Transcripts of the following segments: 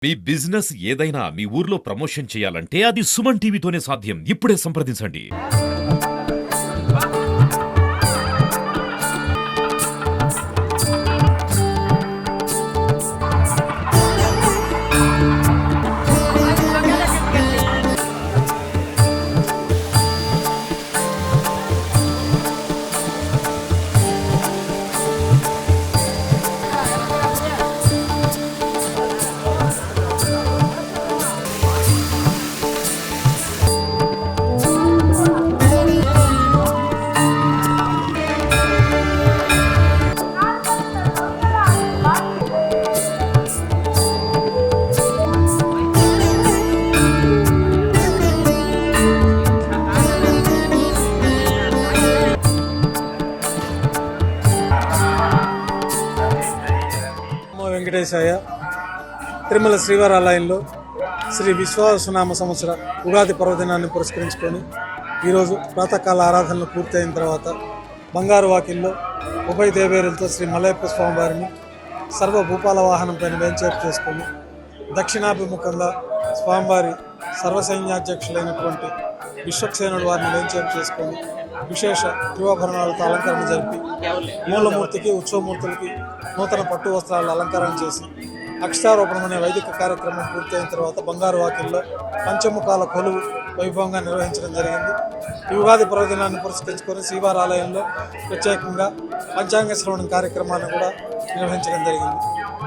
మీ business ఏదైనా మీ ఊర్లో promotion చేయాలంటే అది సుమన్ టీవీతోనే సాధ్యం. ఇప్పుడే సంప్రదించండి. వెంకటేశాయ తిరుమల శ్రీవారి ఆలయంలో శ్రీ విశ్వావసునామ సంవత్సర ఉగాది పర్వదినాన్ని పురస్కరించుకొని ఈరోజు ప్రాతకాల ఆరాధనలు పూర్తయిన తర్వాత బంగారు వాకిల్లో ఉభయ దేవేరులతో శ్రీ మలయప్ప స్వామివారిని సర్వభూపాల వాహనం పైన వేంచేపు చేసుకొని దక్షిణాభిముఖంగా స్వామివారి సర్వసైన్యాధ్యక్షులైనటువంటి విశ్వక్సేనుడు వారిని వేంచేపు చేసుకొని విశేష గృహాభరణాలతో అలంకరణ జరిపి మూలమూర్తికి ఉత్సవమూర్తులకి నూతన పట్టు వస్త్రాలు అలంకరణ చేసి అక్షరారోపణం అనే వైదిక కార్యక్రమం పూర్తయిన తర్వాత బంగారు వాకిల్లో పంచముఖాల కొలువు వైభవంగా నిర్వహించడం జరిగింది. ఈ ఉగాది పర్వదినాన్ని పురస్కరించుకొని శ్రీవారి ఆలయంలో ప్రత్యేకంగా పంచాంగ శ్రవణం కార్యక్రమాన్ని కూడా నిర్వహించడం జరిగింది.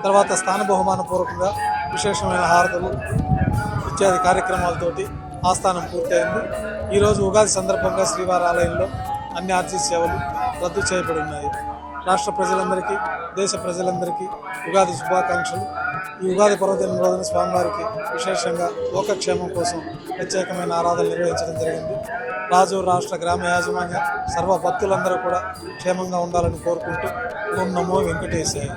తర్వాత స్థాన బహుమానపూర్వకంగా విశేషమైన హారతులు ఇత్యాది కార్యక్రమాలతోటి ఆస్థానం పూర్తయింది. ఈరోజు ఉగాది సందర్భంగా శ్రీవారి ఆలయంలో అన్ని ఆర్జీ సేవలు రద్దు చేయబడి ఉన్నాయి. రాష్ట్ర ప్రజలందరికీ, దేశ ప్రజలందరికీ ఉగాది శుభాకాంక్షలు. ఈ ఉగాది పర్వదినం రోజున స్వామివారికి విశేషంగా లోకక్షేమం కోసం ప్రత్యేకమైన ఆరాధనలు నిర్వహించడం జరిగింది. రాజు, రాష్ట్ర, గ్రామ యాజమాన్య సర్వ భక్తులందరూ కూడా క్షేమంగా ఉండాలని కోరుకుంటూ ఓం నమో వెంకటేశాయ.